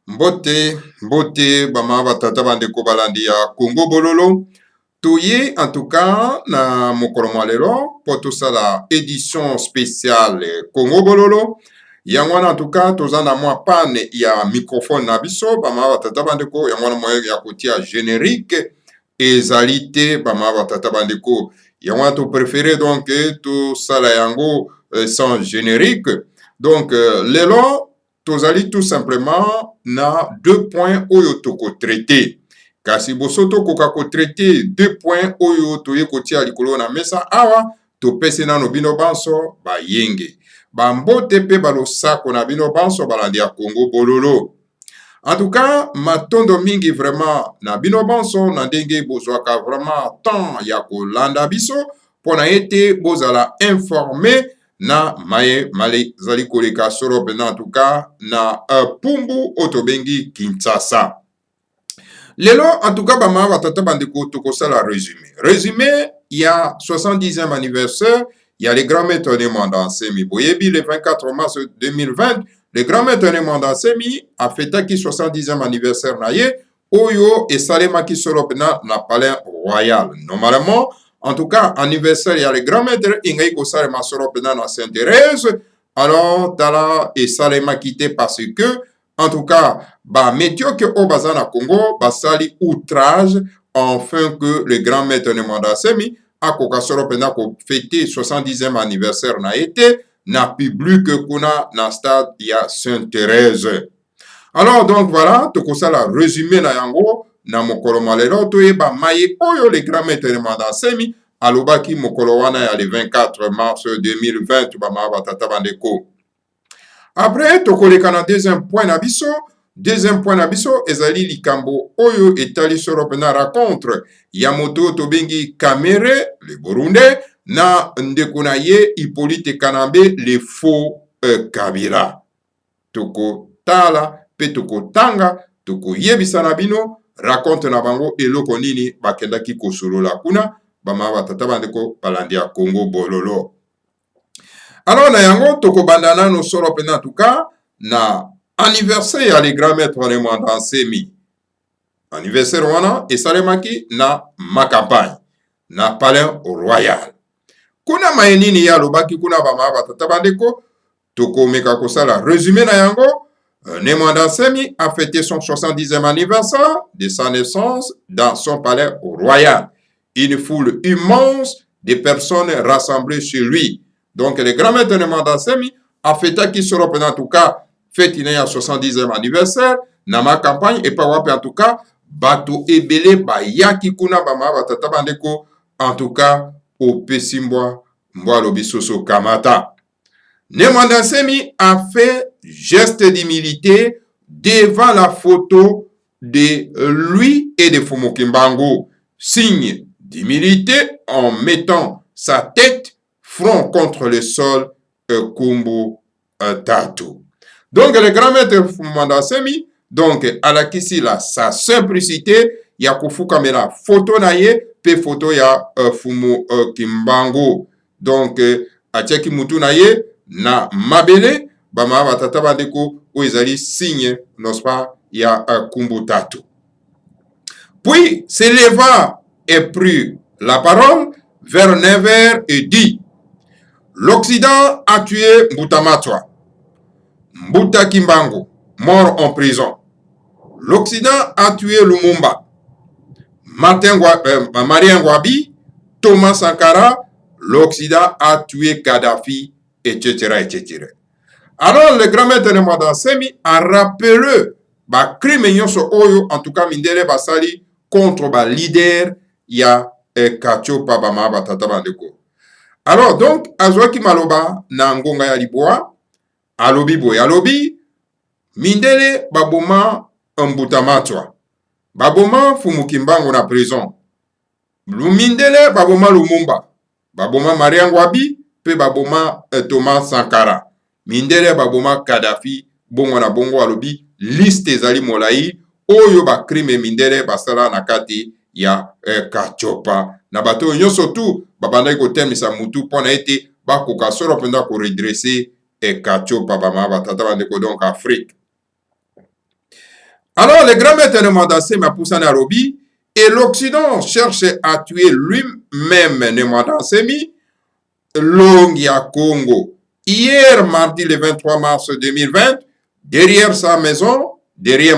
Mbote, bama batata bandeko balandi ya Congo Bololo. Toye, en tout cas, na mokolo lelo, po tosala édition spéciale Congo Bololo. Yangwana, en tout cas, tozana mwa pane ya microphone na biso, bama batata bandeko, yangwana moye ya kotia générique, ezalité, bama batata bandeko. Yangwana to préféré, donc, to sala yango sans générique. Donc, lelo, tozali tout simplement na 2 points oyo toko traité. Kasi bosoto koka ko traité 2 points oyo toye kotia likolo na mesa awa to pese na no bino banso ba yenge. Ba mbote pe balosako na bino banso balandi ya Congo Bololo. En tout cas, matondo mingi vraiment na bino banso na ndenge bozwaka vraiment temps ya kolanda biso pona ete bozala informé na maye male zali koleka soro pena en tout cas na pumbu otobengi Kinshasa. Lelo en tout cas bama batata bandeko tokosala résumé. Résumé, il y a 70e anniversaire, il y a les grands maîtres de Mandansemi. Boyebi le 24 mars 2020, le grand maître de Mandansemi a fêté qui 70e anniversaire na ye oyo et salema ki solo pena na palais royal. Normalement, en tout cas, anniversaire, il y a le grand maître, Ingaï Kosare Masoro Pena na Sainte-Thérèse. Alors, Tala et Salema quitté parce que, en tout cas, bah, métier que au Bazana Congo, bah, sali outrage, enfin que le grand maître de Mandansemi, a Kokasoro Pena ko fêté 70e anniversaire na été, na public kuna na stade, il y a Sainte-Thérèse. Alors, donc, voilà, Tokosala résumé na yango, na mokolo malelo toyeba maye oyo le grand maître de Mandansemi alobaki mokolo wana ya le 24 mars 2020 bama batata bandeko. Après tokoleka na deuxième point na biso ezali likambo oyo etali soro pena rencontre ya moto tobengi Kamere le Burundais na ndeko na ye Hippolyte Kanambe le faux Kabila. Tokotala pe tokotanga tokoyebisa na bino raconte na bango eloko nini bakendaki kosolola kuna bama batata bandeko balandi ya Congo Bololo. Alors na yango tokobanda nano solo pena tuka na anniversaire ya le grand maître de Mandansemi. Anniversaire wana esalemaki na makampagne na palais royal. Kuna mayenini ya lobaki kuna bama batata bandeko tokomeka kosala résumé na yango. Mandansemi a fêté son 70e anniversaire de sa naissance dans son palais royal. Une foule immense de personnes rassemblées chez lui. Donc, le grand maître de Mandansemi a fêté qui sera en tout cas fêté à 70e anniversaire dans ma campagne et pas en tout cas bato ebele ba yaki kuna bama batata bandeko en tout cas au Pesimboa Mboa Lobisoso Kamata. Mandansemi a fait geste d'humilité devant la photo de lui et de Fumu Kimbangu. Signe d'humilité en mettant sa tête front contre le sol Kumbu Tatu. Donc le grand maître Mandansemi, donc à la kisila sa simplicité, ya kufu kamera photo na ye, pe photo ya Fumu Kimbangu. Donc a tcheki mutu na ye, na mabele bama batata bandeko o ezali signe n'est-ce pas ya Kumbu Tatu. Puis s'éleva et prit la parole vers 9h et dit: l'Occident a tué Mbuta Matwa, Mbuta Kimbangu, mort en prison. L'Occident a tué Lumumba, Marien Ngouabi, Thomas Sankara. L'Occident a tué Kadhafi, etc., etc. Alors, le grand maître de Mandansemi a rappelé ba crime nyonso oyo, en tout cas, mindele basali contre ba leader ya Kachopa bama batata bandeko. Alors, donc, azwaki maloba na ngonga ya liboa, alobi boy, alobi, mindele baboma Mbuta Matwa, baboma Fumu Kimbangu na prison, mindele baboma Lumumba, baboma Marien Ngouabi, pe baboma Thomas Sankara. Mindele baboma Kadhafi, bongo na bongo alobi, liste ezali molai, oyo ba crime mindele basala na kati ya Kachopa. Na bato nyonso tu, babandaki kotemisa mutu pona ete bakoka solo penda ko redresser Kachopa bama batata bandeko donc Afrique. Alors, le grand maître de Mandassé Mapoussana Robi, et l'Occident cherche à tuer lui-même Nemandassemi, Longia Congo. Hier, mardi le 23 mars 2020, derrière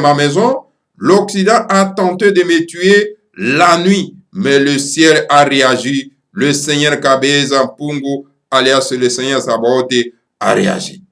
ma maison, l'Occident a tenté de me tuer la nuit, mais le ciel a réagi. Le Seigneur Kabeza Mpungu, alias le Seigneur Sabaote, a réagi.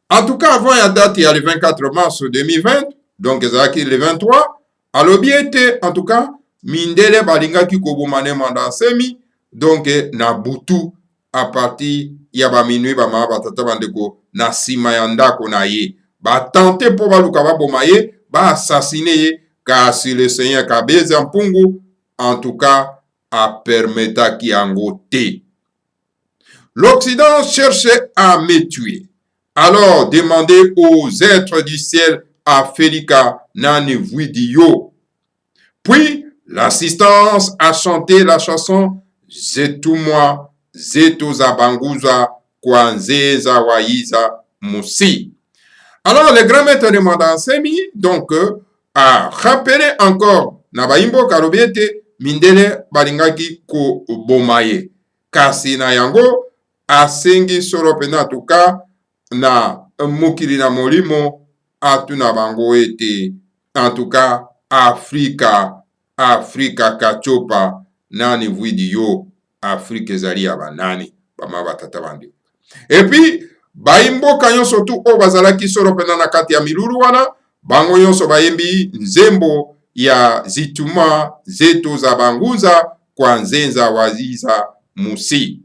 En tout cas, avant la date, il y a le 24 mars 2020, donc le 23, à l'objet, en tout cas, Mindele Balingaki Kobomane Mandassemi, donc na Butu, à partir ya ba minuit ba ma batata bandeko na sima ya ndako na ye ba tenter po baluka ba boma ye ba assassiner ye car si le Seigneur Kabeza Mpungu en tout cas a permetta ki yango te. L'Occident cherchait à me tuer. Alors demandez aux êtres du ciel à Felika Nani Vuidio. Puis l'assistance a chanté la chanson Zetumwa Zetu Zabanguza Kwanzeza Waiza Musi. Alors le grand maître de Mandassemi donc a rappelé encore Nabaimbo Karobiete Mindele Balingaki Ko Bomaye. Kasi na yango asengi solo pena tuka na mokili na molimo atuna bango ete en tout cas Afrika kachopa nani vwidi yo Afrika ezali ya banani bama batata bandi. Et puis baimboka nyonso tu o bazalaki solo pena na kati ya milulu wana bango nyonso bayembi nzembo ya zituma zetu za banguza kwa nzenza waziza musi.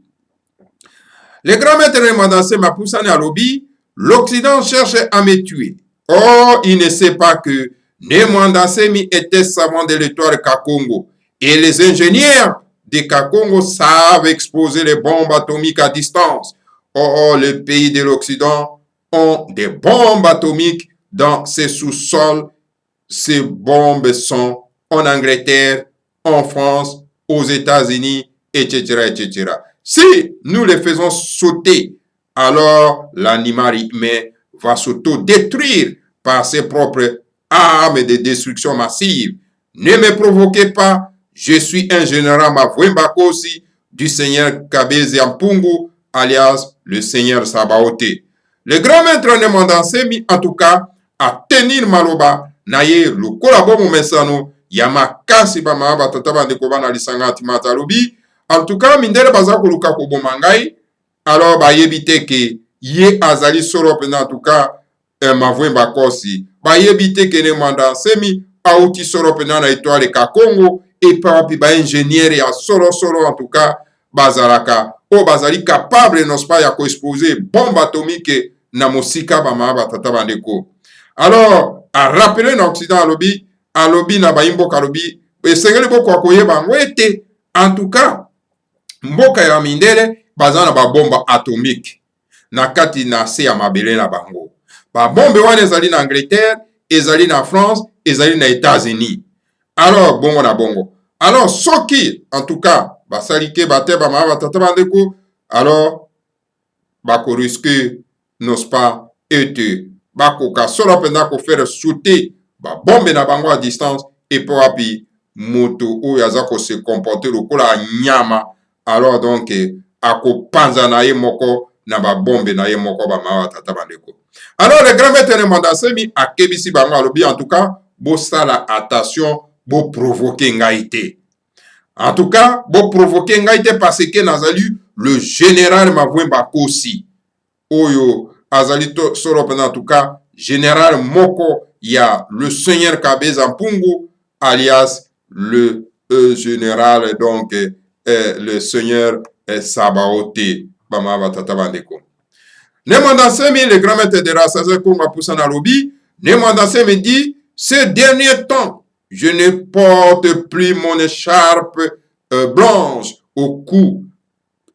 Le grand maître de Mandassé Mapoussane Alobi, l'Occident cherche à me tuer. Or, il ne sait pas que Nemandassemi était savant de l'étoile Kakongo. Et les ingénieurs de Kakongo savent exploser les bombes atomiques à distance. Or, les pays de l'Occident ont des bombes atomiques dans ses sous-sols. Ces bombes sont en Angleterre, en France, aux États-Unis, etc., etc. Si nous les faisons sauter, alors l'animal humain va s'auto-détruire par ses propres armes de destruction massive. Ne me provoquez pas, je suis un général Mavwembakosi du Seigneur Kabeza Mpungu, alias le Seigneur Sabaote. Le grand maître de Mandassemi, en tout cas, a tenir maloba, naye le kolabo mesano, yamakasi bama batata bandeko bana lisanga timatalubi. En tout cas, mindele baza koluka koboma ngai, alors bayebi te ke ye azali solo pena en tout cas Mavwembakosi. Bayebi te ke Nemandassemi auti solo pena na étoile Kakongo et puis ba ingénieur ya solo en tout cas bazalaka o bazali capable non pas ya ko exposer bombe atomique na mosika bama batata bandeko. Alors, à rappeler na Occident alobi na baimboka alobi esengeli boko akoyeba ngo ete en tout cas mboka ya mindele baza na babomba atomique na kati na se ya mabele na bango. Babombe wana ezali na Angleterre, ezali na France, ezali na États-Unis. Alors bongo na bongo. Alors soki en tout cas basalike bate bama batata bandeko, alors bako risque n'est-ce pas ete bakoka solo pena ko faire sauter babombe na bango à distance et po api moto oyo aza ko se comporter lokola nyama. Alors donc akopanza na ye moko na babombe na ye moko bama batata bandeko. Alors le grand maître de Mandassemi akebisi bango alobi en tout cas bosala attention bo provoquer ngai te. En tout cas bo provoquer ngai te parce que nazali le général Mavwembakosi oyo azali solo pena en tout cas général moko ya le Seigneur Kabeza Mpungu alias le général donc le Seigneur Sabaote bama batata bandeko. Nemandassemi, le grand maître de Rassasa Konga Poussana Lobi, Nemandassemi dit, ces derniers temps, je ne porte plus mon écharpe blanche au cou.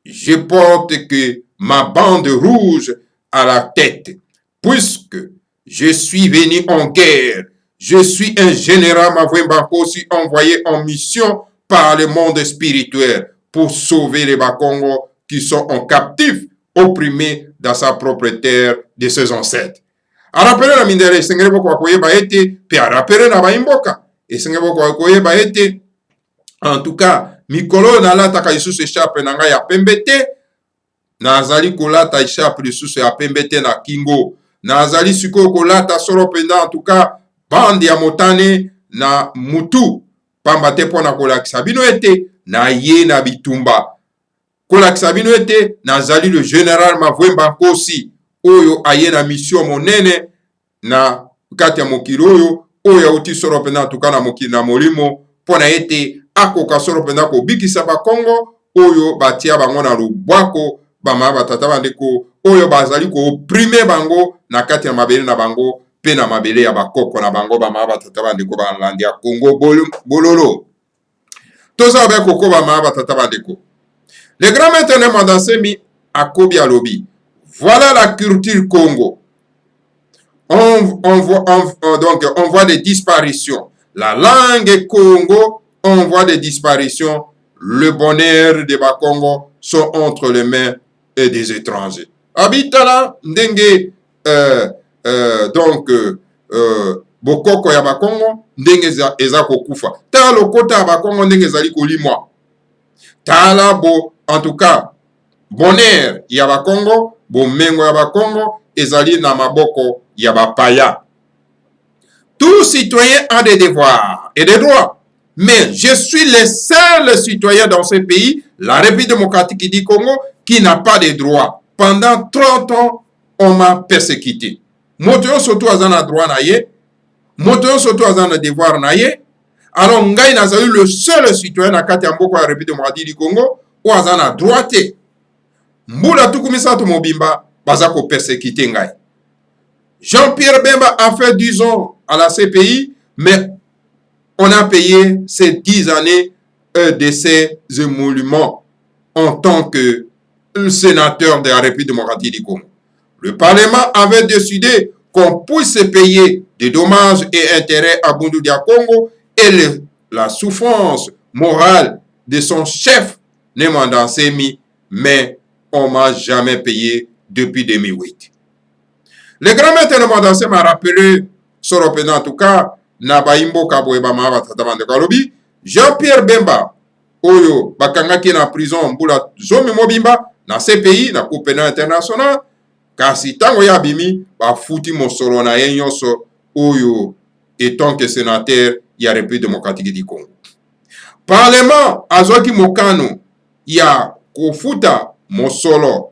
Je porte que ma bande rouge à la tête, puisque je suis venu en guerre. Je suis un général Mavwembakosi envoyé en mission par le monde spirituel pour sauver les Bakongo qui sont en captif, opprimés dans sa propre terre de ses ancêtres. arapele na mindele esengeli boko bakoyeba ete pe arapele na baimboka esengeli boko bakoyeba ete en tout cas mikolo nalataka lisusu écharpe na ngai ya pembe te, nazali kolata écharpe lisusu ya pembe te na kingo, nazali sikoyo kolata solo mpenza en tout cas bande ya motane na mutu, pamba te mpona kolakisa bino ete naye na bitumba, kolakisa bino ete nazali le général Mavwemba Nkosi oyo aye na mission monene na kati ya mokili oyo auti solo mpenza en tout cas na mokili na molimo mpona ete akoka solo mpenza kobikisa bakongo oyo batia bango na lubwako bama batata bandeko oyo bazali koopprime bango na kati ya mabele na bango pe na mabele ya bakoko na bango bama batata bandeko balandi ya Congo bololo. Toza ba koko bama batata bandeko. Le grand maître Mandansemi akobi alobi. Voilà la culture Congo. Donc on voit des disparitions. La langue Congo, on voit des disparitions. Le bonheur des Bakongo sont entre les mains des étrangers. Habitala ndenge donc bokoko ya Bakongo ndenge eza kokufa. Ta lokota ya Bakongo ndenge ezali kolimwa. Tala bo en tout cas bonheur ya Bakongo, bomengo ya Bakongo ezali na maboko ya bapaya. Tout citoyen a des devoirs et des droits. Mais je suis le seul citoyen dans ce pays, la République démocratique du Congo, qui n'a pas de droits. Pendant 30 ans, on m'a persécuté. Motoyo soto azana droit na ye, motoyo soto azana devoir na ye. Alors ngai nazali le seul citoyen na kati ya mboka ya République démocratique du Congo ou azana droit te. Mbula tukumisa to mobimba baza ko persécuter ngai. Jean-Pierre Bemba a fait 10 ans à la CPI, mais on a payé ces 10 années de ses émoluments en tant que sénateur de la République démocratique du Congo. Le Parlement avait décidé qu'on puisse payer des dommages et intérêts à Bundu Dia Congo et la souffrance morale de son chef, Mandansemi, mais on ne m'a jamais payé depuis 2008. Le grand maître Mandansemi m'a rappelé, Soropena en tout cas, Nabaimbo Kaboeba Mahaba Tatamande Kalobi, Jean-Pierre Bemba, Oyo, Bakangaki na prison, Mbula Zomi Mobimba, na CPI, na Cour pénale internationale, kasi tango ya bimi, ba futi mosolo na yenyoso, Oyo, étant que sénateur, ya République démocratique du Congo. Parlement, Azoki Mokano, ya Kofuta Mosolo,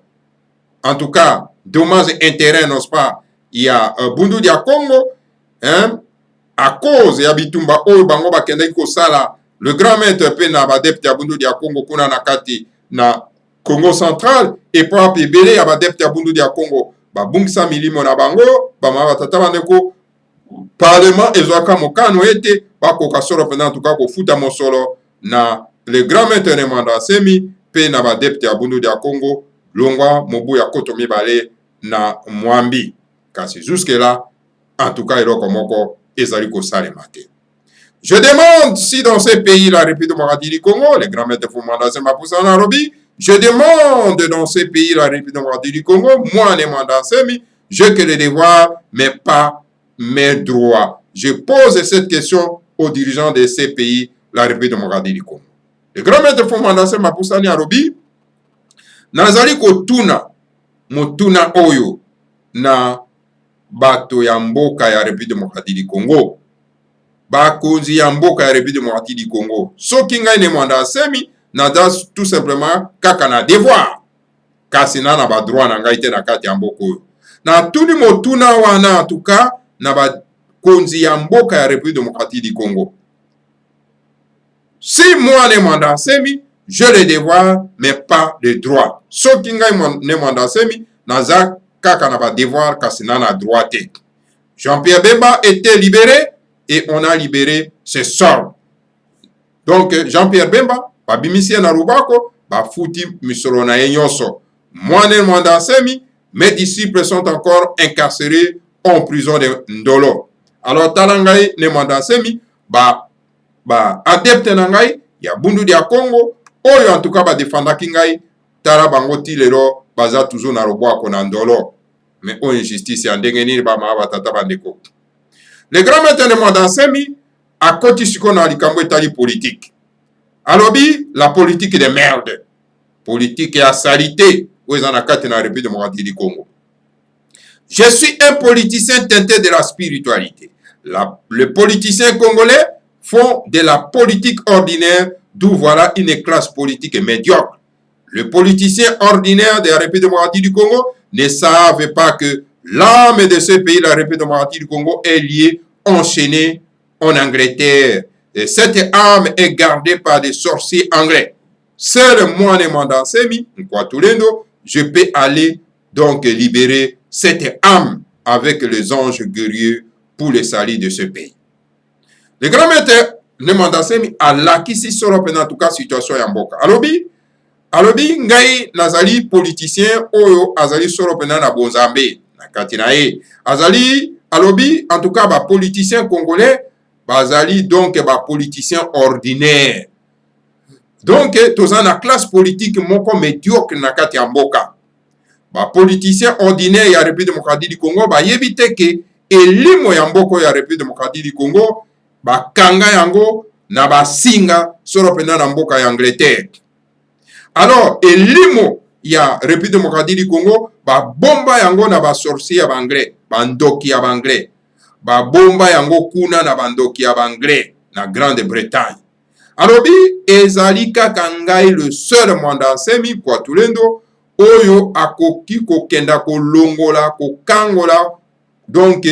en tout cas, dommage intérêt, n'est-ce pas, ya Bundu Dia Congo, hein, à cause ya bitumba oyo bango bakendaki kosala le grand maître pe na badepte ya Bundu Dia Congo kuna na kati na Congo central et propre ebele ya badepte ya Bundu Dia Congo babungisa milimo na bango bama batata bandeko parlement ezwaka mokano ete bakoka solo mpena tuka kofuta mosolo na le grand maître Mandansemi pe na badepte ya Bundu Dia Congo longwa mobu ya koto mibale na mwambi kasi jusque là en tout cas eloko moko ezali kosalema te. Je demande si dans ces pays, la République démocratique du Congo, les grands maîtres Mandansemi Mapoussa Nairobi, je demande dans ces pays, la République démocratique du Congo, moi, Mandansemi, je que les devoirs, mais pas mes droits. Je pose cette question aux dirigeants de ces pays, la République démocratique du Congo. Les grands maîtres Mandansemi Mapoussa Nairobi, nazali kotuna, motuna oyo, na bato ya mboka ya République démocratique du Congo. Bakonzi ya mboka ya République démocratique du Congo. Soki ngai Mandansemi nada tout simplement kaka na devoir. Kasi na ba droit na ngai te na kati ya mboka oyo. Na tuni motuna wana en tout cas na bakonzi ya mboka ya République démocratique du Congo. Si moi Mandansemi, j'ai les devoirs mais pas les droits. Soki ngai Mandansemi naza kaka na ba devoir kasi na droit te. Jean-Pierre Bemba était libéré et on a libéré ses sorts. Donc Jean-Pierre Bemba babimisi na rubako bafuti misolo na yenyoso. Moi Mandansemi, mes disciples sont encore incarcérés en prison de Ndolo. Alors talangai ne Mandansemi ba adepte na ngai ya Bundu Dia Congo oyo en tout cas ba defendaki ngai tala bango ti lelo baza toujours na rubako na Ndolo. mais o injustice ya ndenge nini bamama batata bandeko. Le grand maître de Mondansemi akoti siko na likambo etali politique. Alobi la politique de merde. Politique ya salité oyo eza na kati na République démocratique du Congo. Je suis un politicien teinté de la spiritualité. Les politiciens congolais font de la politique ordinaire, d'où voilà une classe politique médiocre. Les politiciens ordinaires de la République démocratique du Congo ne savent pas que l'âme de ce pays, la République démocratique du Congo, est liée, enchaînée en Angleterre. Et cette âme est gardée par des sorciers anglais. Seul moi, Mondansemi, je peux aller donc libérer cette âme avec les anges guerriers pour le salut de ce pays. Le grand maître Mondansemi a lakisi solo pena en tout cas situation ya mboka. Alobi ngai nazali politicien oyo azali solo pena na bonzambe na kati na ye. Azali alobi en tout cas ba politicien congolais bazali donc ba politicien ordinaire. Donc toza na classe politique moko médiocre na kati ya mboka. Ba politicien ordinaire ya République démocratique du Congo ba yebite ke elimo ya mboko ya République démocratique du Congo ba kanga yango na ba singa solo pena na mboka ya Angleterre. Alors elimo ya République démocratique du Congo ba bomba yango na ba sorcier ya banglais, bandoki ya banglais. Ba bomba yango kuna na bandoki ya banglais na Grande-Bretagne. Alobi ezali kaka ngai le seul Mondansemi Poitulendo oyo akoki kokenda kolongola kokangola donc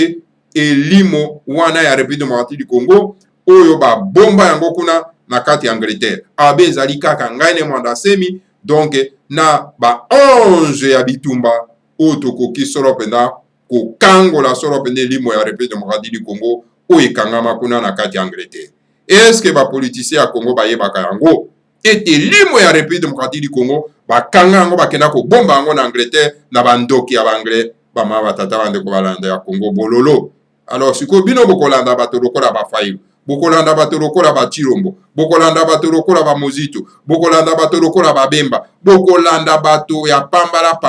elimo wana ya République démocratique du Congo oyo ba bomba yango kuna na kati ya Angleterre. Abe ezali kaka ngai ne Mondansemi donc na ba ange ya bitumba oyo tokoki solo penda kokangola solo penda elimo ya République démocratique du Congo oyo ekangama kuna na kati ya Angleterre. Est-ce que ba politicien ya Congo bayebaka yango ete limo ya République démocratique du Congo bakanga yango bakenda kobomba yango na Angleterre na bandoki ya banglais bama batata bandeko balanda ya Congo bololo. Alors siko bino bokolanda bato lokola bafailu, bokolanda bato lokola bachirombo, bokolanda bato lokola bamozito, bokolanda bato lokola babemba, bokolanda bato ya pambala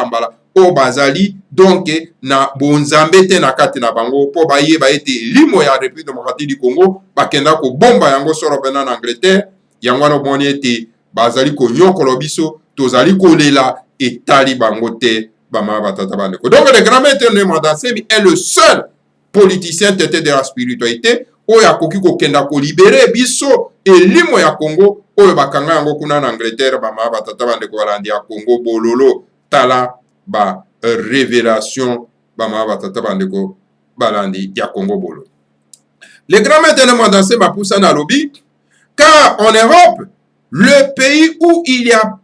o bazali donc na bonzambe te na kati na bango po bayeba ete limo ya République démocratique du Congo bakenda ko bomba yango solo pena na Angleterre yango no boni ete bazali ko nyokolo biso tozali kolela etali bango te bama batata bandeko. Donc le grand maître de Mondansemi est le seul politicien teinté de la spiritualité oyo akoki kokenda ko libérer biso elimo ya Congo oyo bakanga yango kuna na Angleterre bama batata bandeko balandi ya Congo bololo tala ba révélation bama batata bandeko balandi ya Congo bolo. Le grand maître de Mondansemi Mapoussa na lobby car en Europe le pays où il y a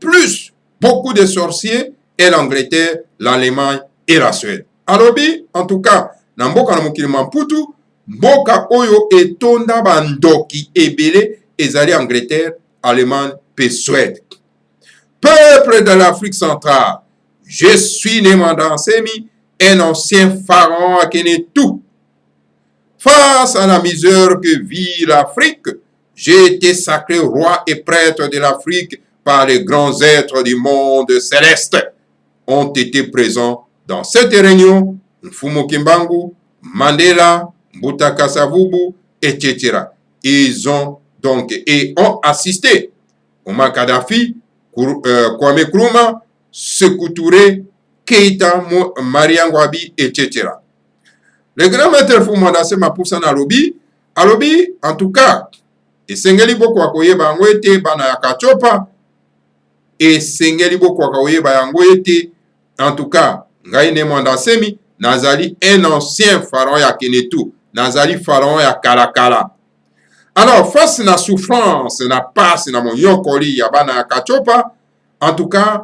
beaucoup de sorciers est l'Angleterre, l'Allemagne et la Suède. Alobi en tout cas na mboka na mokili Mamputu mboka oyo etonda bandoki ebele ezali Angleterre, Allemagne pe Suède. Peuple de l'Afrique centrale, je suis né Mondansemi, un ancien pharaon à Kenetou. Face à la misère que vit l'Afrique, j'ai été sacré roi et prêtre de l'Afrique par les grands êtres du monde céleste. Ont été présents dans cette réunion Mfumu Kimbangu, Mandela, Mbuta Kasavubu, etc. Ils ont donc assisté Omar Kadhafi, Kwame Nkrumah, Sékou Touré, Keïta, Maria Ngouabi, etc. Le grand maître Mondansemi Mapoussa na alobi en tout cas esengeli boko akoyeba yango ete bana ya Kachopa esengeli boko akoyeba yango ete en tout cas ngai ne Mondansemi nazali un ancien pharaon ya Kenetou, nazali pharaon ya Kalakala. Alors face na souffrance na passe na monyokoli ya bana ya Kachopa en tout cas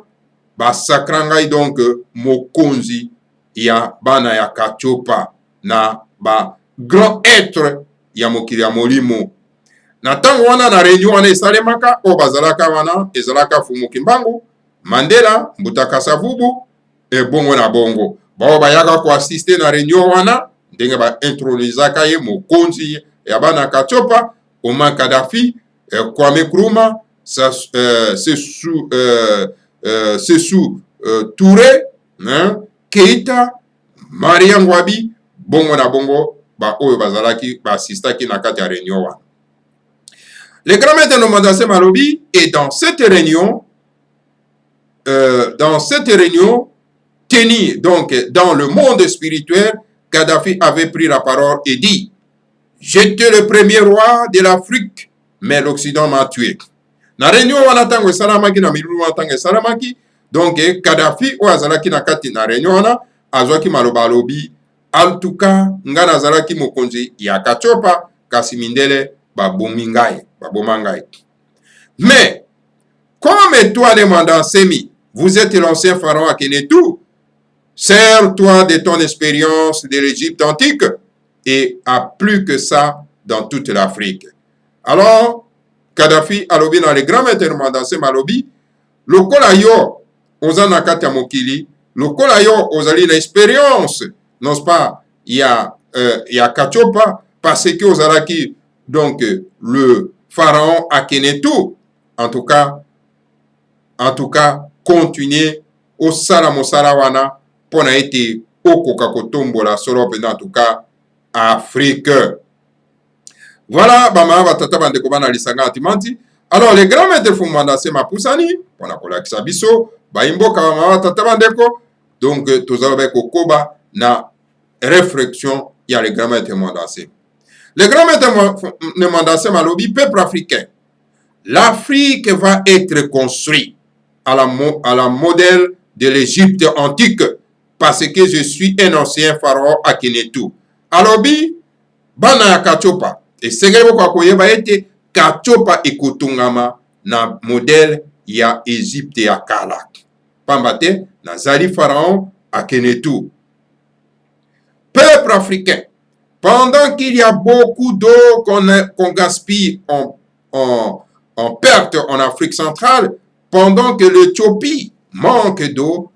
basakra ngai donc mokonzi ya bana ya Kachopa na ba grand être ya mokili ya molimo. Na tango wana na réunion wana esalemaka o bazalaka wana ezalaka Mfumu Kimbangu, Mandela, Mbuta Kasavubu e bongo na bongo. Bao bayaka ko assister na réunion wana ndenge ba intronizaka ye mokonzi ya bana Kachopa, Omar Kadhafi, Kwame Nkrumah, Sékou Touré, Keïta, Maria Ngwabi bongo na bongo ba oyo bazalaki ba assistaki na kati ya réunion wana. Le grand maître Nomandase Malobi, et dans cette réunion tenue donc dans le monde spirituel, Kadhafi avait pris la parole et dit: j'étais le premier roi de l'Afrique, mais l'Occident m'a tué. Na réunion wana tango salamaki na milulu wana tango salamaki, donc Kadhafi o azalaki na kati na réunion wana azwaki maloba alobi: en tout cas nga nazalaki mokonzi ya Kachopa kasi mindele babomi ngai, baboma ngai. Mais comme toi demandant Semi, vous êtes l'ancien pharaon Akhenaton, sers-toi de ton expérience de l'Égypte antique et à plus que ça dans toute l'Afrique. Alors Kadhafi alobi na le grand maître Nomandase Malobi: lokola yo oza na kati ya mokili, lokola yo ozali na expérience, n'est-ce pas, ya Kachopa, parce que ozalaki donc le pharaon Akhenaton. En tout cas, continuez au sala mosala wana pona ete okoka kotombola solo pena, en tout cas Afrique. Voilà, bama batata bandeko bana lisanga atimanti. Alors le grand maître Nomandase Mapusani pona kolakisa biso baimboka bama batata bandeko, donc tozaloba kokoba na réflexion ya le grand maître Nomandase. Le grand maître Nomandase Malobi: peuple africain, l'Afrique va être construite à la modèle de l'Égypte antique parce que je suis un ancien pharaon Akhenaton. Alobi bana ya Kachopa esengeli boko koyeba ete Kachopa ekotongama na modèle ya Égypte ya kala. Pamba te nazali pharaon Akhenaton. Peuple africain, pendant qu'il y a beaucoup d'eau qu'on gaspille en perte en Afrique centrale, pendant que l'Éthiopie manque d'eau,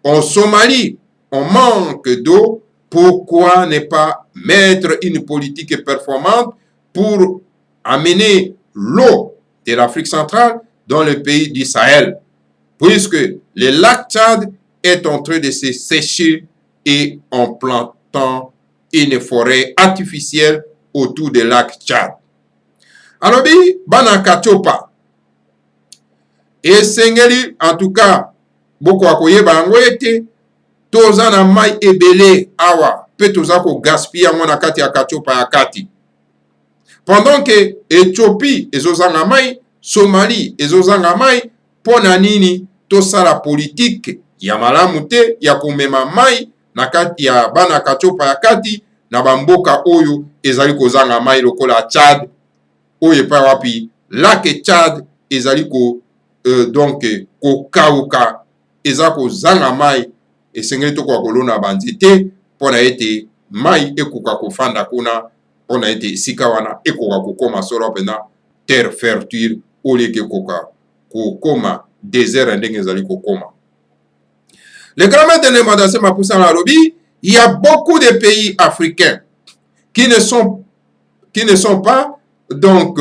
en Somalie, on manque d'eau, pourquoi ne pas mettre une politique performante pour amener l'eau de l'Afrique centrale dans le pays du Sahel, puisque le lac Tchad est en train de se sécher et en plantant une forêt artificielle autour du lac Tchad. Alors, bana Kachopa esengeli en tout cas boko akoyeba yango ete toza na mai ebele awa pe toza ko gaspiller yango na kati ya Kachopa ya kati. Pendant que Éthiopie ezozanga mai, Somalie ezozanga mai, pona nini tosala politique ya malamu te ya komema mai na kati ya bana Kachopa ya kati na bamboka oyo ezali kozanga mai lokola Tchad oyo epai wapi lac Tchad ezali ko donc kokauka, eza kozanga mai, esengeli tokoka kolona banzete mpona ete mai ekoka kofanda kuna, mpona ete esika wana ekoka kokoma solo pena terre fertile au lieu ke ekoka kokoma désert ndenge ezali kokoma. Le grand maître Nomandase Mapusani alobi: il y a beaucoup de pays africains qui ne sont pas donc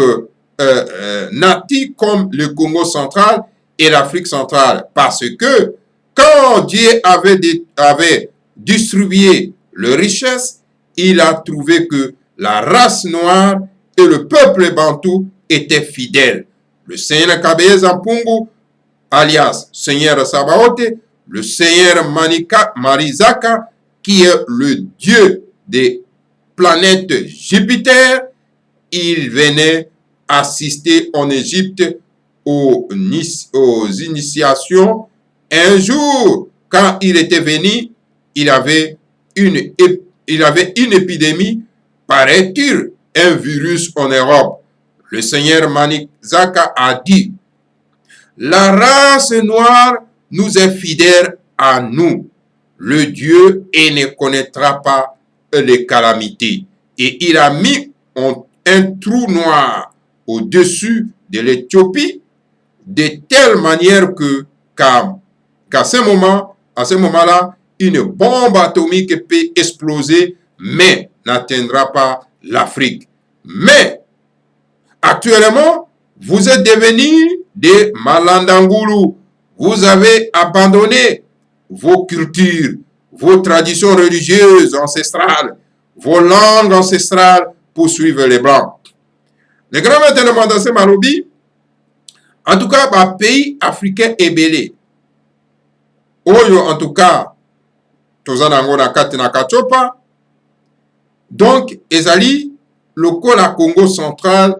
natifs comme le Congo central et l'Afrique centrale, parce que quand Dieu avait distribué les richesses, il a trouvé que la race noire et le peuple bantou étaient fidèles. Le Seigneur Kabeza Mpungu, alias Seigneur Sabaote, le Seigneur Marizaka, qui est le dieu des planètes Jupiter, il venait assister en Égypte aux initiations. Un jour, quand il était venu, il avait une épidémie, paraît-il, un virus en Europe. Le Seigneur Marizaka a dit: la race noire nous est fidèle à nous, le Dieu, et ne connaîtra pas les calamités. Et il a mis un trou noir au-dessus de l'Éthiopie, de telle manière qu'à ce moment-là, une bombe atomique peut exploser, mais n'atteindra pas l'Afrique. Mais, actuellement, vous êtes devenus des Malandangulu. Vous avez abandonné vos cultures, vos traditions religieuses ancestrales, vos langues ancestrales pour suivre les Blancs. Le grand maître de Mandase Marobi, en tout cas, bah, pays africain ébélé. Oyo, en tout cas, tozanango na kati na Kachopa. Donc, ezali, lokola Congo central,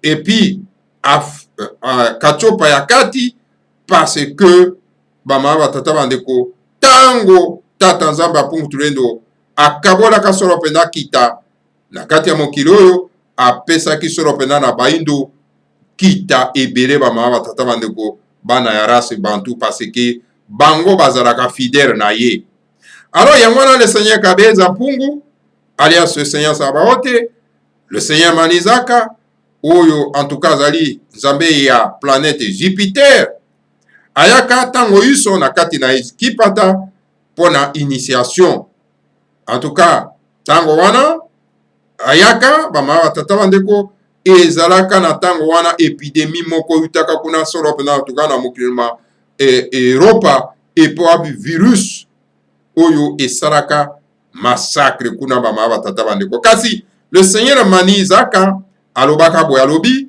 et puis, Kachopa ya kati, parce que, bama batata bandeko, tango, tata nzamba pungu tulendo, akabola kasoro penda kita, na kati ya mokili oyo, apesaki soro penda na baindo, kita ebele bama batata bandeko, bana ya race bantu, parce que, bango bazalaka fidèle na ye. Alors, yangwana le Seigneur Kabeza Pungu, alias le Seigneur Sabaote, le Seigneur Manizaka, oyo en tout cas zali Nzambe ya planète Jupiter, ayaka tango yuso na kati na kipata pona initiation. En tout cas, tango wana, ayaka, bama batata bandeko, ezalaka na tango wana epidémie moko utaka kuna solo pena en tout cas na mokilima Europa epo abi virus oyo esalaka massacre kuna bama batata bandeko. Kasi le Seigneur Manizaka alobaka boy alobi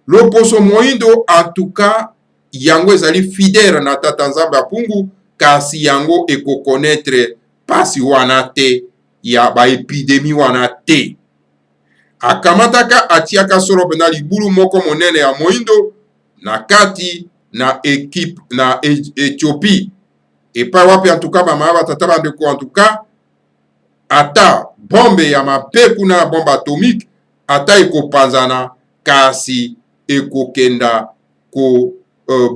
loposo moindo en tout cas yango ezali fidèle na tata Nzambe apungu kasi yango eko connaître pasi wana te ya ba epidémie wana te. Akamataka atiaka solo pena libulu moko monene ya moindo na kati na équipe na Éthiopie. Et pas wapi en tout cas bama batata bandeko en tout cas ata bombe ya mabe kuna bombe atomique ata ekopanzana kasi ekokenda ko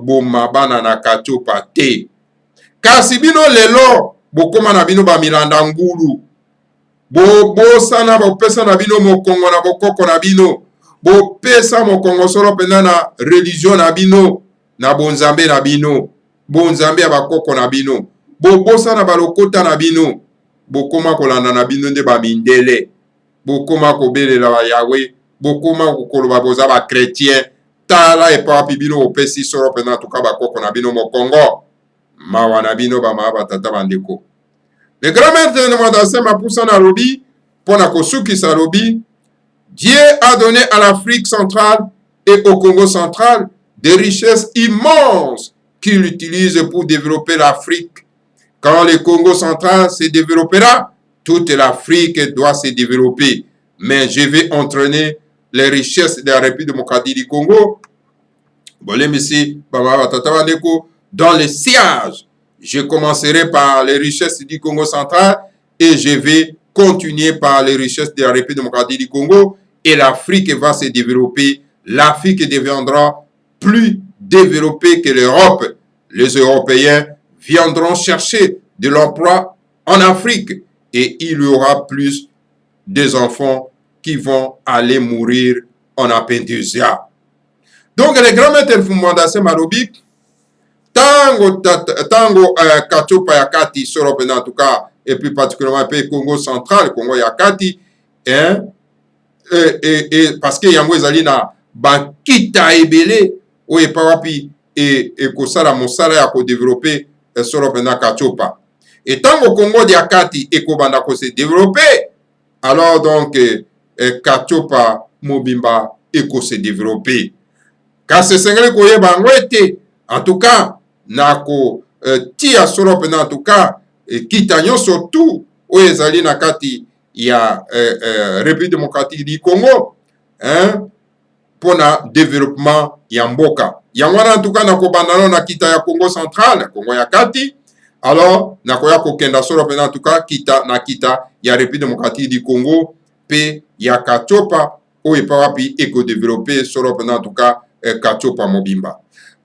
boma bana na Kachopa te. Kasi bino lelo bokoma na bino bamilanda ngulu, bobosana bopesa na bino mokongo na bokoko na bino, bopesa mokongo solo pena na religion na bino na bonzambe na bino, bonzambe ya bakoko na bino, bobosana balokota na bino, bokoma kolanda na bino nde bamindele, bokoma kobelela ba Yahweh, bokoma kokoloba boza ba chrétien, tala epa wapi bino opesi solo pena tuka bakoko na bino mokongo, mawa na bino bama batata bandeko. Le grand maître de Mandase Mapusa na lobi, pona kosukisa lobi, Dieu a donné à l'Afrique centrale et au Congo central des richesses immenses qu'il utilise pour développer l'Afrique. Quand le Congo central se développera, toute l'Afrique doit se développer. Mais je vais entraîner les richesses de la République démocratique du Congo dans le sillage. Je commencerai par les richesses du Congo central et je vais continuer par les richesses de la République démocratique du Congo et l'Afrique va se développer. L'Afrique deviendra plus développée que l'Europe. Les Européens viendront chercher de l'emploi en Afrique et il y aura plus des enfants qui vont aller mourir en appendicite. Donc, les grands maîtres Mandase Marobi, tango Kachopa Yakati, Sorope en tout cas, et plus particulièrement le pays Congo central, Congo Yakati, hein, parce que yango ezali na bakita ebele oyo epa wapi ekosala mosala ya kodevelope Sorope na Kachopa. Et tango Congo Yakati ekobanda kose développer, alors donc Kachopa mobimba ekose développer. Kasi sengeli koyeba yango ete en tout cas nako tia Sorope na en tout cas kita nyonso tu oyo ezali na kati ya République démocratique du Congo, hein, pona développement ya mboka. Yango wana en tout cas nakobanda na kita ya Congo central, Congo ya kati, alors nakoya kokenda Sorope na en tout cas kita ya République démocratique du Congo pe ya Kachopa oyo epa wapi eko développer Sorope na en tout cas Kachopa mobimba.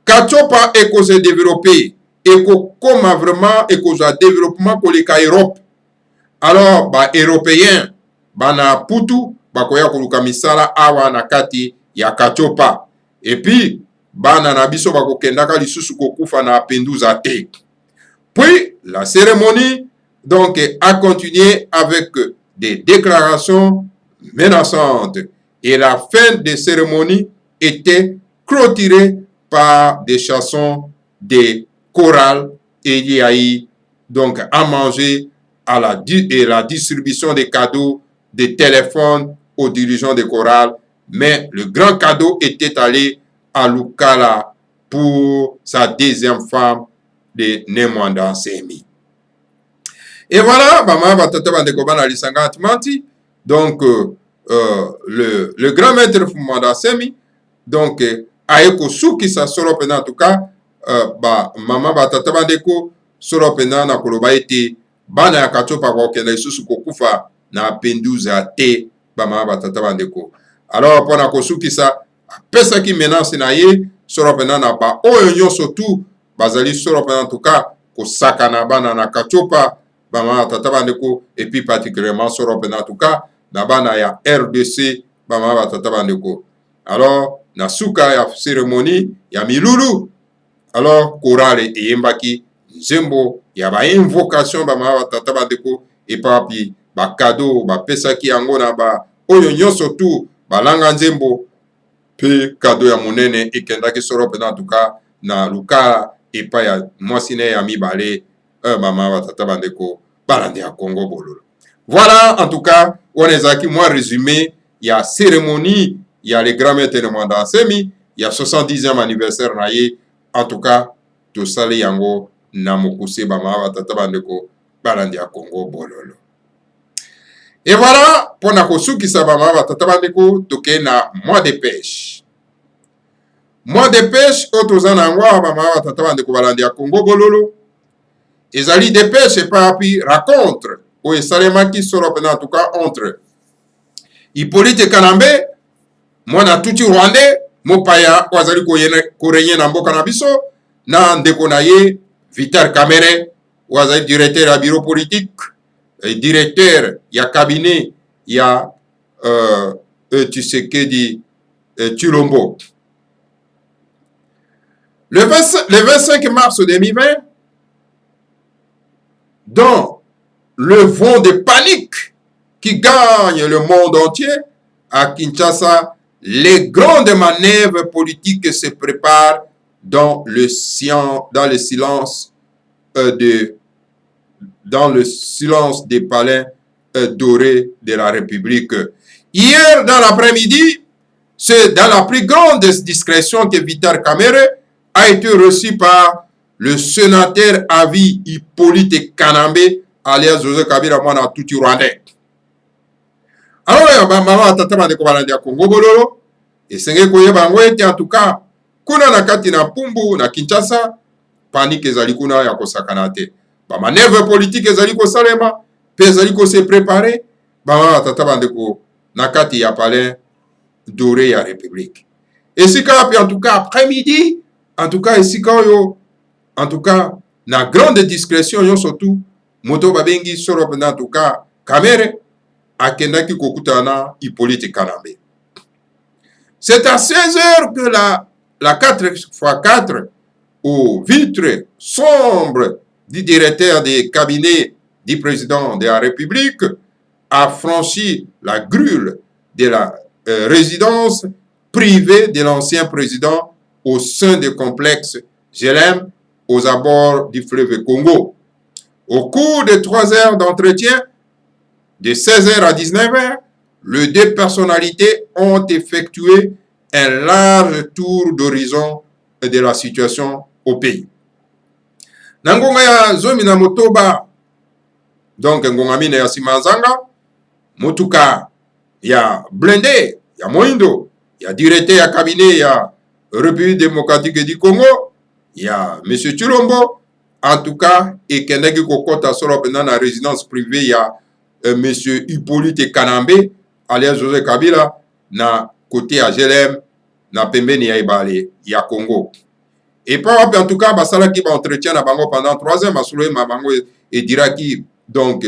Kachopa eko se développer, eko koma vraiment eko za développement koleka Europe. Alors ba européen bana putu bakoya koluka misala awa na kati ya Kachopa. Et puis bana na biso bakokendaka lisusu kokufa na penduza te. Puis la cérémonie donc a continué avec des déclarations menaçantes et la fin des cérémonies était clôturée par des chansons, des chorales et il y a eu donc à manger et la distribution des cadeaux, des téléphones aux dirigeants des chorales. Mais le grand cadeau était allé à Lukala pour sa deuxième femme de Nemwanda Semi. Et voilà, maman batata bandeko bana lisanga atimanti. Donc le grand maître Fumanda Semi, donc ayeko suki sa solo pena en tout cas maman batata bandeko solo pena na koloba ete bana ya kachopa kwa okenda isusu kokufa na penduza te bama batata bandeko. Alors pona kosukisa apesaki menace na ye solo pena na ba oyo nyonso tu bazali solo pena en tout cas kosakana bana na kachopa bama batata bandeko, et puis particulièrement solo pena en tout cas na bana ya RDC bama batata bandeko. Alors na suka ya cérémonie ya milulu, alors chorale eyembaki nzembo ya ba invocation bama batata bandeko, epapi ba cadeau bapesaki yango na ba oyo nyonso tu balanga nzembo pe cadeau ya monene ekendaki solo pena en tout cas na luka epa ya mwasi ne ya mibale mama batata bandeko balandi ya Congo bololo. Voilà en tout cas on ezaki moi résumé ya cérémonie ya le grand maître de Nemwanda Semi ya 70e anniversaire na ye. En tout cas tosali yango na mokuse bama batata bandeko balandi ya Congo bololo. Et voilà, pour na kosukisa bama batata bandeko toke na mois de pêche. Mois de pêche otoza na ngwa bama batata bandeko balandi ya Congo bololo. Ezali de pêche epapi rencontre o esalemaki solo pena en tout cas entre Hippolyte Kanambe mwana tuti rwandais mopaya wazali korenye na mboka na biso na ndeko na ye Vital Kamerhe wazali directeur ya bureau politique, directeur ya cabinet ya Tshisekedi Tshilombo. Le 25 mars 2020, dans le vent de panique qui gagne le monde entier, à Kinshasa, les grandes manœuvres politiques se préparent dans le silence des palais dorés de la République. Hier, dans l'après-midi, c'est dans la plus grande discrétion que Vital Kamerhe a été reçu par le sénateur à vie Hippolyte Kanambe, alias Joseph Kabila mwana tuti rwandais. Alors, maman tata bandeko balandi ya Congo bololo, esenge koyeba ngo ete en tout cas kuna na kati na Pumbu na Kinshasa panique ezali kuna ya kosakana te. Ba manœuvre politique ezali kosalema, pe ezali ko se préparer, maman tata bandeko na kati ya palais doré ya République. Et si en tout cas après-midi, en tout cas ici quand yo en tout cas na grande discrétion yo surtout moto babengi solo en tout cas Kamerhe akendaki kokutana Hippolyte Kanambe. C'est à 16h que la 4x4 aux vitres sombres du directeur des cabinets du président de la République a franchi la grille de la résidence privée de l'ancien président au sein du complexe Jelem aux abords du fleuve Congo. Au cours de 3 heures d'entretien, de 16h à 19h, les deux personnalités ont effectué un large tour d'horizon de la situation au pays. Nangonga ya zomi na motoba, donc ngonga mine ya simanzanga, motuka ya blindé, ya moindo, ya directeur ya cabinet ya République démocratique du Congo, ya M. Tshilombo, en tout cas, et kendeki kokota solo pena na résidence privée ya M. Hippolyte Kanambe, alias Joseph Kabila, na côté ya Jelem, na pembeni ya Ibale, ya Congo. Et pas en tout cas, basala qui va entretien na bango pendant 3 ans, masolo ma bango et diraki donc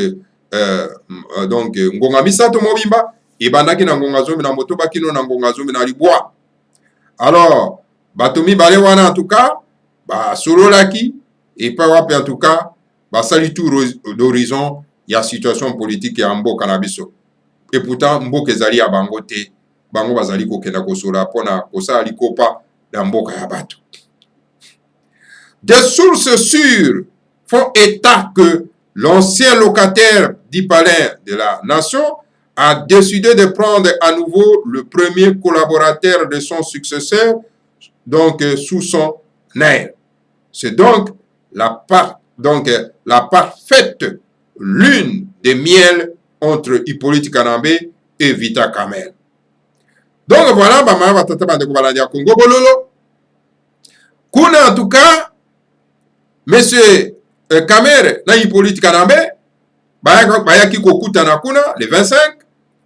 ngonga misato mobimba, et bandaki na ngonga zomi na moto bakino na ngonga zomi na libwa. Alors, batomi bale wana en tout cas, basolo laki, et pas en tout cas, basali tour d'horizon. Il y a situation politique ya mboka na biso. Et pourtant mboka ezali ya bango te. Bango bazali kokenda kosola pona kosala likopa na mboka ya bato. Des sources sûres font état que l'ancien locataire du palais de la nation a décidé de prendre à nouveau le premier collaborateur de son successeur, donc sous son aile. C'est donc la parfaite lune de miel entre Hippolyte Kanambe et Vita Kamere. Donc voilà, bama batata bandeko balandia Congo Bololo. Kuna en tout cas, monsieur Kamere na Hippolyte Kanambe, bayaki kokutana kuna le 25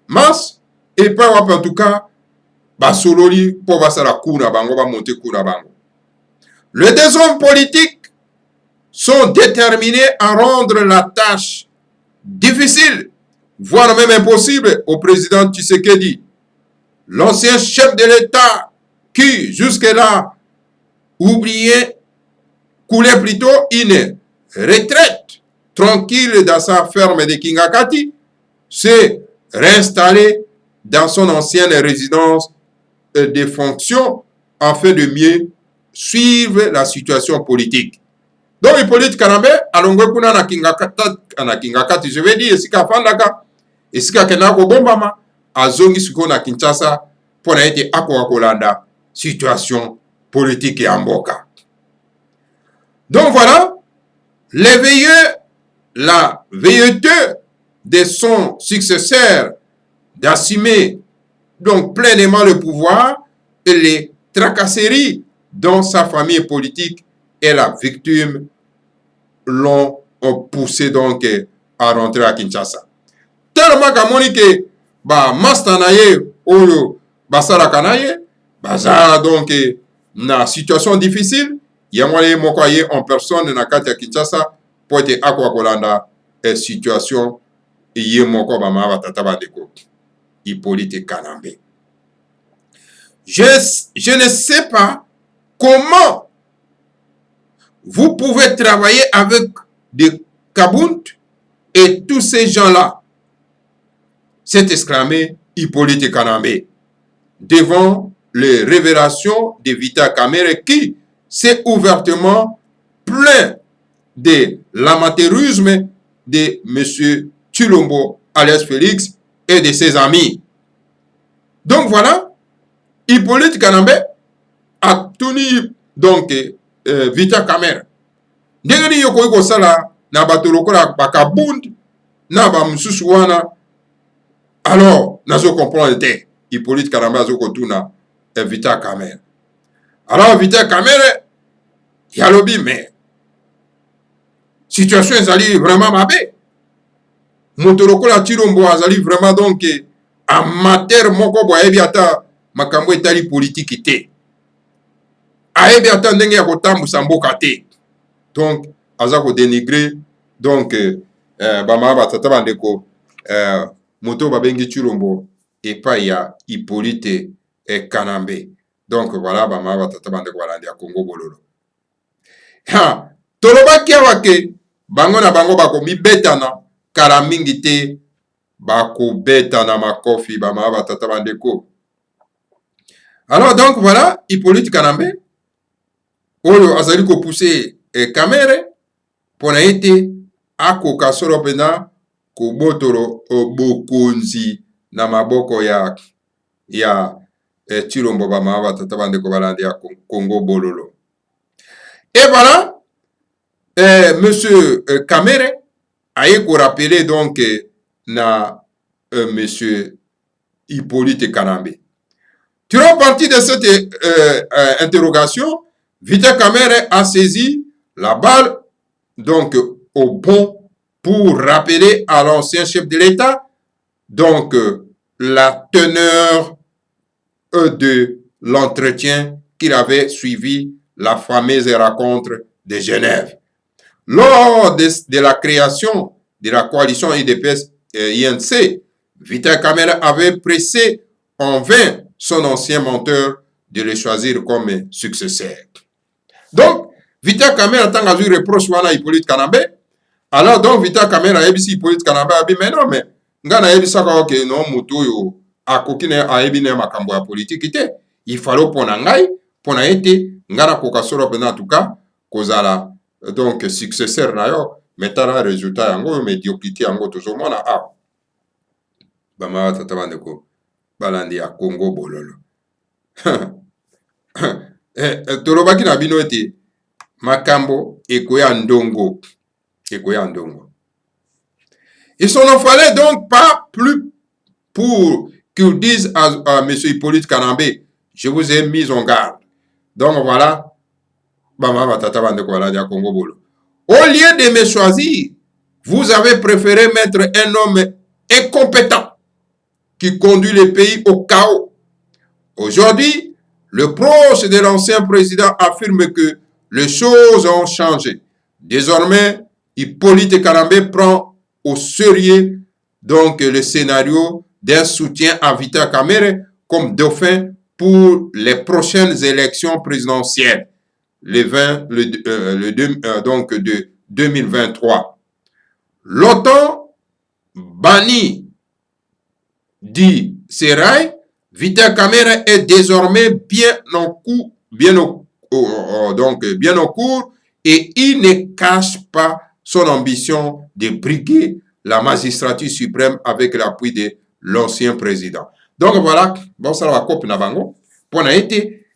mars, et pas en tout cas, basololi po basala kuna bango ba monter kuna bango. Les deux hommes politiques sont déterminés à rendre la tâche difficile, voire même impossible, au président Tshisekedi, l'ancien chef de l'État qui, jusque-là, oubliait, coulait plutôt une retraite tranquille dans sa ferme de Kingakati, s'est réinstallé dans son ancienne résidence de fonction afin de mieux suivre la situation politique. Donc, Hippolyte Kanambe, alongwe kuna na Kingakati, je vais dire, esika fandaka, esika kenako bombama, azongi suko na Kinshasa, pour ete akwa kolanda, situation politique et amboka. Donc voilà, les la veilleuse de son successeur d'assumer donc pleinement le pouvoir et les tracasseries dont sa famille politique et la victime l'ont poussé donc à rentrer à Kinshasa. Tellement qu'à Monique, master naye oyo basala kanaye, baza donc na situation difficile, yamwaye moko aye en personne na kati ya Kinshasa pour être akwa kolanda situation ye moko bama batata bandeko Hippolyte Kanambe. Je ne sais pas comment vous pouvez travailler avec des Kabunt et tous ces gens-là, s'est exclamé Hippolyte Kanambe devant les révélations de Vita Kamere qui s'est ouvertement plaint de l'amateurisme de M. Tshilombo alias Félix et de ses amis. Donc voilà, Hippolyte Kanambe a tenu donc Vita Kamere. Ndenge yoko kosala na bato lokola bakabund na ba mususu wana. Alors, nazo comprendre te Hippolyte Kanambe azo kotuna Vita Kamere. Alors Vita Kamere yalobi mais situation ezali vraiment mabe. Moto lokola Tshilombo azali vraiment donc amateur moko boye biata makambo etali politique te. Ayebi ata ndenge ya kotambusa mboka te. Donc aza ko dénigrer donc bama batata bandeko moto babengi Tshilombo epai ya Hippolyte Kanambe. Donc voilà bama batata bandeko balandi ya Congo Bololo. Ha tolobaki awa ke bango na bango bako mibetana kala mingi te bako betana makofi bama batata bandeko. Alors donc voilà Hippolyte Kanambe oyo azali ko pousser Kamere pona ete akoka solo pena ko botolo bokonzi na maboko ya Tshilombo bama batata bandeko balandi ya Congo Bololo. Et voilà, monsieur Kamere a rappelé donc na monsieur Hippolyte Kanambe. Tirant parti de cette interrogation, Vita Kamere a saisi la balle donc au bon pour rappeler à l'ancien chef de l'État donc la teneur de l'entretien qu'il avait suivi la fameuse rencontre de Genève. Lors de la création de la coalition UDPS-INC, Vita Kamere avait pressé en vain son ancien menteur de le choisir comme successeur. Donc, Vita Kamere a eu reproche à Hippolyte Kanambe. Alors, donc, Vita Kamere a dit Hippolyte Kanambe a dit, mais non, mais, ngana yebi saka ke non mutu yo akokine a yebi ne makambo ya politique te. Il fallait pona ngai, pona ete, ngana koka solo pena en tout cas, kozala donc successeur na yo metala résultat yango médiocrité yango tozomona awa bama batata bandeko balandi ya Congo bololo tolobaki na bino ete makambo ekoya ndongo il s'en fallait donc pas plus pour qu'ils disent à M. Hippolyte Kanambé, je vous ai mis en garde. Donc voilà, au lieu de me choisir, vous avez préféré mettre un homme incompétent qui conduit le pays au chaos. Aujourd'hui, le proche de l'ancien président affirme que les choses ont changé. Désormais, Hippolyte Kanambé prend au sérieux donc le scénario d'un soutien à Vital Kamerhe comme dauphin pour les prochaines élections présidentielles, donc de 2023. L'OTAN banni dit Serail, Vital Kamerhe est désormais bien au cours et il ne cache pas son ambition de briguer la magistrature suprême avec l'appui de l'ancien président. Donc voilà, bon ça va couper na bango. Pour na été,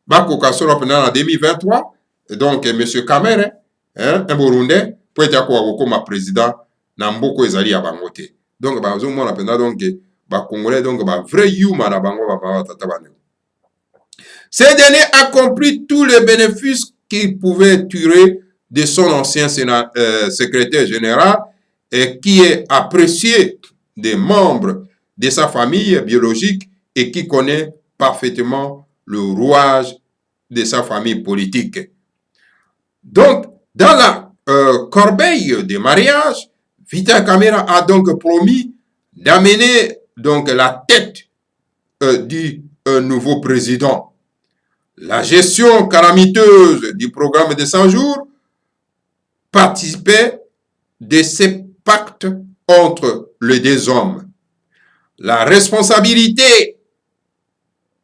bakoka solo en 2023. Donc monsieur Kamerhe, un Burundais, pour être comme président na mboko ezali ya bango te. Donc bazo mona pena donc ba congolais donc ba vrai yuma na bango ba tata bane. Ces derniers accomplit tous les bénéfices qu'il pouvait tirer de son ancien secrétaire général et qui est apprécié des membres de sa famille biologique et qui connaît parfaitement le rouage de sa famille politique. Donc, dans la corbeille de mariage, Vital Kamerhe a donc promis d'amener donc la tête du nouveau président. La gestion calamiteuse du programme de 100 jours participait de ces pactes entre les deux hommes. La responsabilité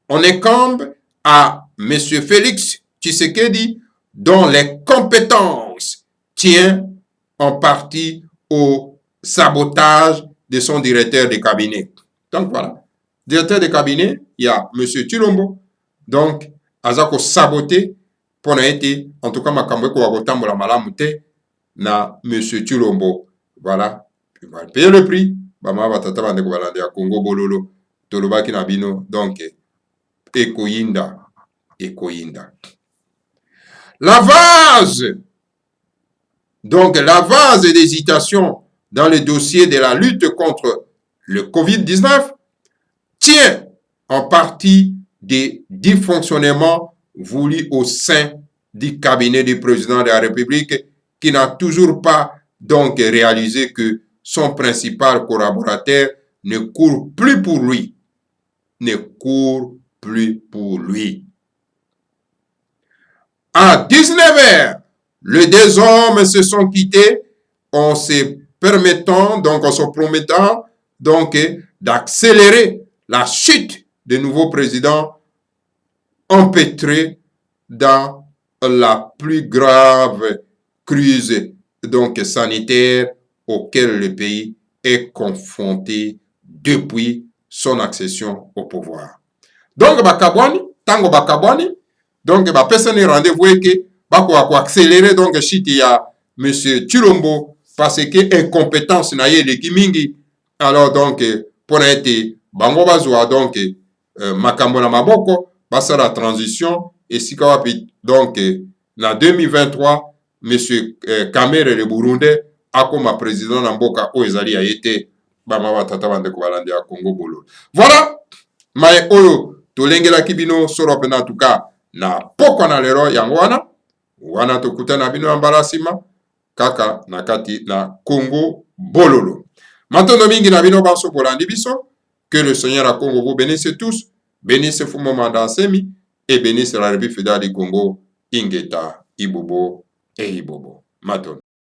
en incombe à M. Félix Tshisekedi, dont les compétences tiennent en partie au sabotage de son directeur de cabinet. Donc voilà, directeur de cabinet, il y a M. Tshilombo, donc azako saboté pour été en tout cas makambo ko wakotambola malamu te na M. Tshilombo. Voilà, il va payer le prix. Bama batata bande ko balande ya Congo bololo tolobaki na bino donc ekoyinda. La vase d'hésitation dans le dossier de la lutte contre le Covid-19 tient en partie des dysfonctionnements voulus au sein du cabinet du président de la République qui n'a toujours pas donc réalisé que son principal collaborateur ne court plus pour lui. À 19h, les deux hommes se sont quittés en se promettant donc d'accélérer la chute des nouveaux présidents empêtrés dans la plus grave crise donc sanitaire auquel le pays est confronté depuis son accession au pouvoir. Donc tango bakabwani donc bapesani rendez-vous eke bako accélérer donc chute ya monsieur Tshilombo parce que incompétence na ye leki mingi. Alors donc pour être bango bazwa donc makambo na maboko basa la transition et sika wapi donc na 2023 monsieur Kamerhe le Burundais akoma président na mboka o ezali ya yete bama batata bande ko balandi ya Congo bololo. Voilà mai oyo tolengelaki bino solo pena en tout cas na poko na lero yango wana tokutana bino ya mbalasima kaka na kati na Congo bololo. Matondo mingi na bino banso bolandi biso. Que le Seigneur à Congo vous bénisse tous, bénisse Fumo Mandansemi et bénisse la République fédérale du Congo, Ingeta, Ibobo et Ibobo. Matondo.